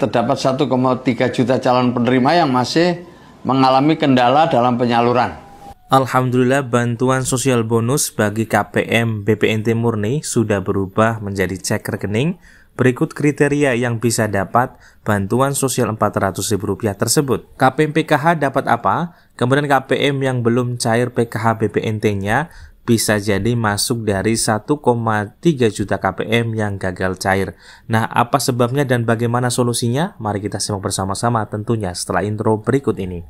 terdapat 1,3 juta calon penerima yang masih mengalami kendala dalam penyaluran. Alhamdulillah, bantuan sosial bonus bagi KPM BPNT murni sudah berubah menjadi cek rekening. Berikut kriteria yang bisa dapat bantuan sosial Rp400.000 tersebut. KPM PKH dapat apa? Kemudian KPM yang belum cair PKH BPNT-nya bisa jadi masuk dari 1,3 juta KPM yang gagal cair. Nah, apa sebabnya dan bagaimana solusinya? Mari kita simak bersama-sama tentunya setelah intro berikut ini.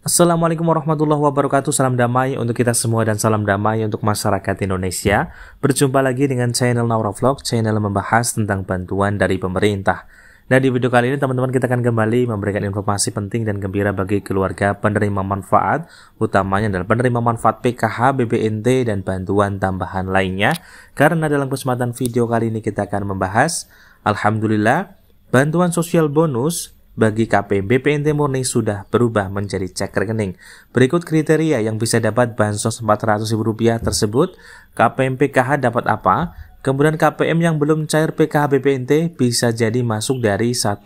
Assalamualaikum warahmatullahi wabarakatuh. Salam damai untuk kita semua dan salam damai untuk masyarakat Indonesia. Berjumpa lagi dengan channel Naura Vlog, channel membahas tentang bantuan dari pemerintah. Nah, di video kali ini teman-teman kita akan kembali memberikan informasi penting dan gembira bagi keluarga penerima manfaat, utamanya adalah penerima manfaat PKH, BPNT, dan bantuan tambahan lainnya. Karena dalam kesempatan video kali ini kita akan membahas, alhamdulillah, bantuan sosial bonus bagi KPM BPNT murni sudah berubah menjadi cek rekening. Berikut kriteria yang bisa dapat bansos Rp400.000 tersebut. KPM PKH dapat apa? Kemudian KPM yang belum cair PKH BPNT bisa jadi masuk dari 1,3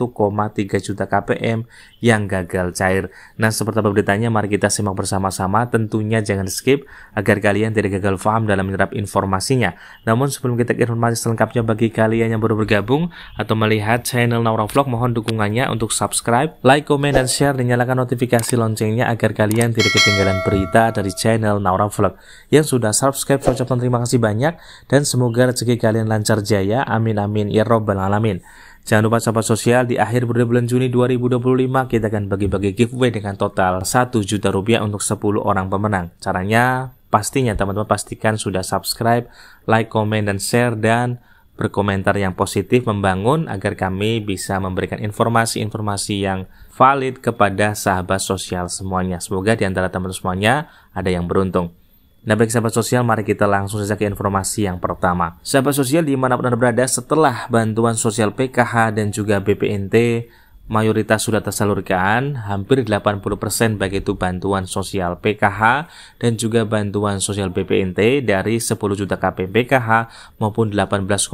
juta KPM yang gagal cair. Nah, seperti apa beritanya, mari kita simak bersama-sama. Tentunya jangan skip agar kalian tidak gagal paham dalam menyerap informasinya. Namun sebelum kita ke informasi selengkapnya, bagi kalian yang baru bergabung atau melihat channel Naura Vlog, mohon dukungannya untuk subscribe, like, komen, dan share, dan nyalakan notifikasi loncengnya agar kalian tidak ketinggalan berita dari channel Naura Vlog. Yang sudah subscribe, saya ucapkan terima kasih banyak dan semoga rezeki kalian lancar jaya, amin amin ya robbal alamin. Jangan lupa sahabat sosial, di akhir bulan Juni 2025 kita akan bagi-bagi giveaway dengan total Rp1 juta untuk 10 orang pemenang. Caranya pastinya teman-teman pastikan sudah subscribe, like, komen, dan share, dan berkomentar yang positif membangun agar kami bisa memberikan informasi-informasi yang valid kepada sahabat sosial semuanya. Semoga di antara teman-teman semuanya ada yang beruntung. Nah, baik sahabat sosial, mari kita langsung saja ke informasi yang pertama. Sahabat sosial dimanapun Anda berada, setelah bantuan sosial PKH dan juga BPNT mayoritas sudah tersalurkan, hampir 80% baik itu bantuan sosial PKH dan juga bantuan sosial BPNT dari 10 juta KPM PKH maupun 18,3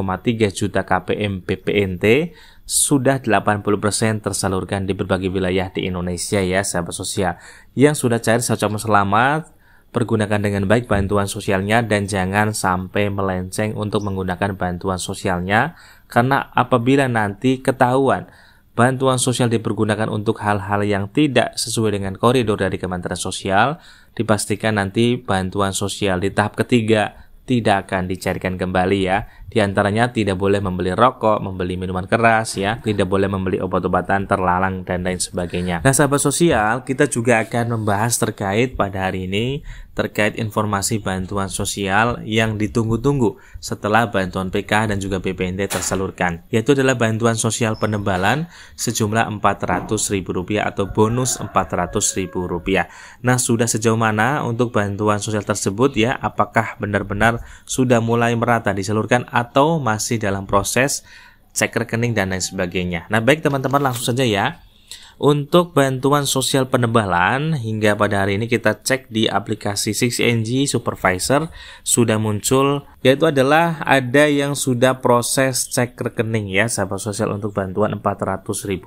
juta KPM BPNT sudah 80% tersalurkan di berbagai wilayah di Indonesia ya sahabat sosial. Yang sudah cair saya ucapkan selamat. Pergunakan dengan baik bantuan sosialnya dan jangan sampai melenceng untuk menggunakan bantuan sosialnya, karena apabila nanti ketahuan bantuan sosial dipergunakan untuk hal-hal yang tidak sesuai dengan koridor dari Kementerian Sosial, dipastikan nanti bantuan sosial di tahap ketiga tidak akan dicarikan kembali ya. Di antaranya tidak boleh membeli rokok, membeli minuman keras ya, tidak boleh membeli obat-obatan terlarang dan lain sebagainya. Nah, sahabat sosial, kita juga akan membahas terkait pada hari ini terkait informasi bantuan sosial yang ditunggu-tunggu setelah bantuan PKH dan juga BPNT tersalurkan, yaitu adalah bantuan sosial penebalan sejumlah Rp400.000 atau bonus Rp400.000. Nah, sudah sejauh mana untuk bantuan sosial tersebut ya? Apakah benar-benar sudah mulai merata disalurkan atau masih dalam proses cek rekening dan lain sebagainya? Nah, baik teman-teman, langsung saja ya. Untuk bantuan sosial penebalan hingga pada hari ini kita cek di aplikasi 6NG Supervisor sudah muncul, yaitu adalah ada yang sudah proses cek rekening ya sahabat sosial untuk bantuan Rp400.000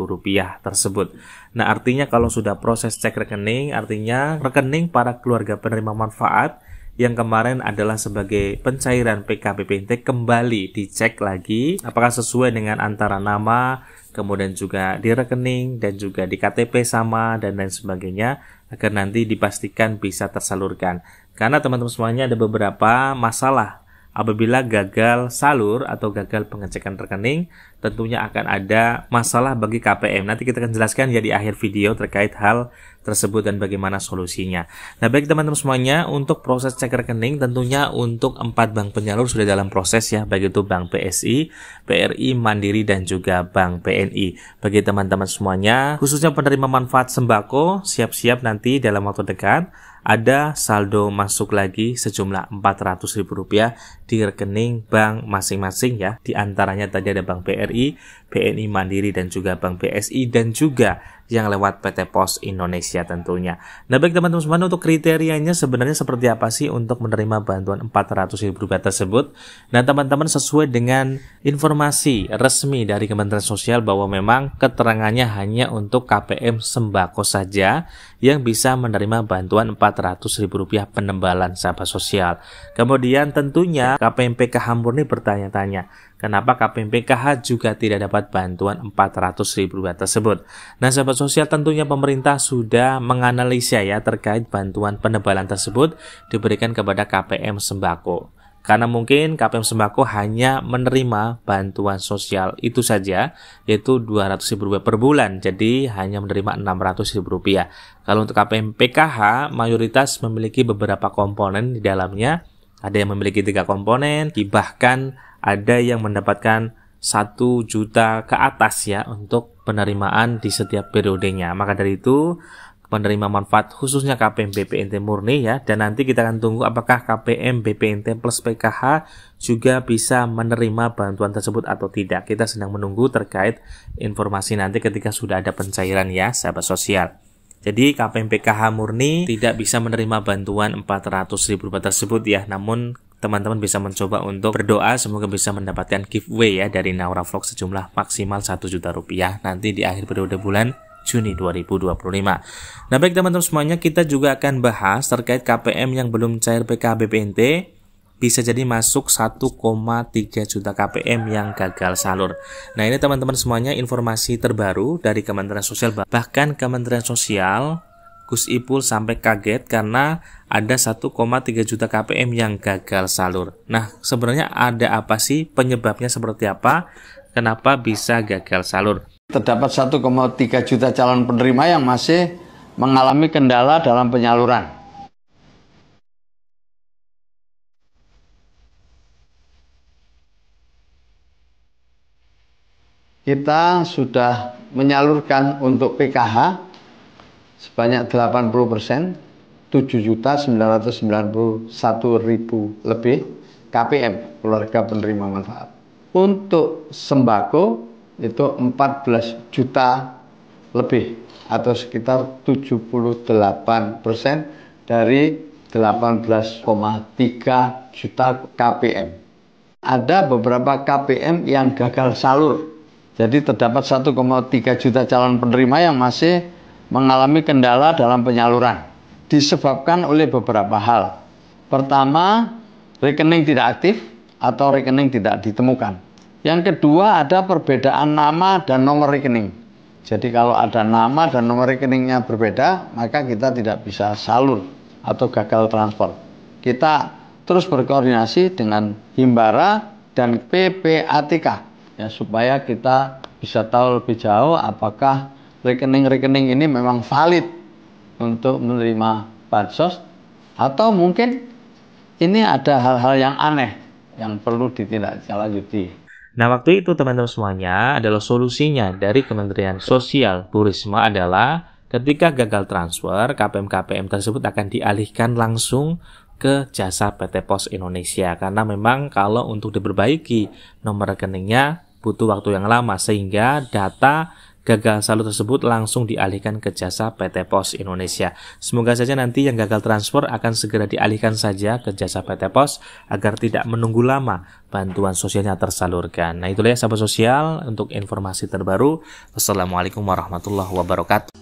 tersebut. Nah, artinya kalau sudah proses cek rekening, artinya rekening para keluarga penerima manfaat yang kemarin adalah sebagai pencairan PKH BPNT kembali dicek lagi apakah sesuai dengan antara nama, kemudian juga di rekening dan juga di KTP sama dan lain sebagainya, agar nanti dipastikan bisa tersalurkan. Karena teman-teman semuanya ada beberapa masalah apabila gagal salur atau gagal pengecekan rekening, tentunya akan ada masalah bagi KPM. Nanti kita akan jelaskan ya di akhir video terkait hal tersebut dan bagaimana solusinya. Nah, baik teman-teman semuanya, untuk proses cek rekening tentunya untuk 4 bank penyalur sudah dalam proses ya, baik itu Bank BSI, BRI, Mandiri, dan juga Bank BNI. Bagi teman-teman semuanya, khususnya penerima manfaat sembako, siap-siap nanti dalam waktu dekat ada saldo masuk lagi sejumlah Rp400.000 di rekening bank masing-masing ya. Di antaranya tadi ada Bank BRI, BNI, Mandiri, dan juga Bank BSI, dan juga yang lewat PT Pos Indonesia tentunya. Nah baik teman-teman semuanya, untuk kriterianya sebenarnya seperti apa sih untuk menerima bantuan Rp400.000 tersebut? Nah teman-teman, sesuai dengan informasi resmi dari Kementerian Sosial bahwa memang keterangannya hanya untuk KPM sembako saja yang bisa menerima bantuan Rp400.000 penembalan sahabat sosial. Kemudian tentunya KPM PKH murni bertanya-tanya, kenapa KPM PKH juga tidak dapat bantuan Rp400.000 tersebut? Nah sahabat sosial, tentunya pemerintah sudah menganalisa ya terkait bantuan penebalan tersebut diberikan kepada KPM sembako. Karena mungkin KPM sembako hanya menerima bantuan sosial itu saja, yaitu Rp200.000 per bulan, jadi hanya menerima Rp600.000. Kalau untuk KPM PKH, mayoritas memiliki beberapa komponen di dalamnya. Ada yang memiliki 3 komponen, bahkan ada yang mendapatkan 1 juta ke atas ya untuk penerimaan di setiap periodenya. Maka dari itu, penerima manfaat khususnya KPM BPNT murni ya, dan nanti kita akan tunggu apakah KPM BPNT plus PKH juga bisa menerima bantuan tersebut atau tidak. Kita sedang menunggu terkait informasi nanti ketika sudah ada pencairan ya sahabat sosial. Jadi KPM PKH murni tidak bisa menerima bantuan Rp400.000 tersebut ya, namun teman-teman bisa mencoba untuk berdoa semoga bisa mendapatkan giveaway ya dari Naura Vlog sejumlah maksimal Rp1 juta nanti di akhir periode bulan Juni 2025. Nah baik teman-teman semuanya, kita juga akan bahas terkait KPM yang belum cair PKH BPNT, bisa jadi masuk 1,3 juta KPM yang gagal salur. Nah ini teman-teman semuanya informasi terbaru dari Kementerian Sosial. Bahkan Kementerian Sosial Gus Ipul sampai kaget karena ada 1,3 juta KPM yang gagal salur. Nah sebenarnya ada apa sih, penyebabnya seperti apa, kenapa bisa gagal salur? Terdapat 1,3 juta calon penerima yang masih mengalami kendala dalam penyaluran. Kita sudah menyalurkan untuk PKH sebanyak 80%, 7.991.000 lebih KPM, keluarga penerima manfaat. Untuk sembako itu 14 juta lebih atau sekitar 78% dari 18,3 juta KPM. Ada beberapa KPM yang gagal salur. Jadi terdapat 1,3 juta calon penerima yang masih mengalami kendala dalam penyaluran. Disebabkan oleh beberapa hal. Pertama, rekening tidak aktif atau rekening tidak ditemukan. Yang kedua, ada perbedaan nama dan nomor rekening. Jadi kalau ada nama dan nomor rekeningnya berbeda, maka kita tidak bisa salur atau gagal transfer. Kita terus berkoordinasi dengan Himbara dan PPATK ya, supaya kita bisa tahu lebih jauh apakah rekening-rekening ini memang valid untuk menerima bansos atau mungkin ini ada hal-hal yang aneh yang perlu ditindaklanjuti. Nah waktu itu teman-teman semuanya adalah solusinya dari Kementerian Sosial Bu Risma adalah ketika gagal transfer, KPM-KPM tersebut akan dialihkan langsung ke jasa PT Pos Indonesia. Karena memang kalau untuk diperbaiki nomor rekeningnya butuh waktu yang lama, sehingga data gagal salur tersebut langsung dialihkan ke jasa PT Pos Indonesia. Semoga saja nanti yang gagal transfer akan segera dialihkan saja ke jasa PT Pos agar tidak menunggu lama bantuan sosialnya tersalurkan. Nah itulah ya sahabat sosial untuk informasi terbaru. Wassalamualaikum warahmatullahi wabarakatuh.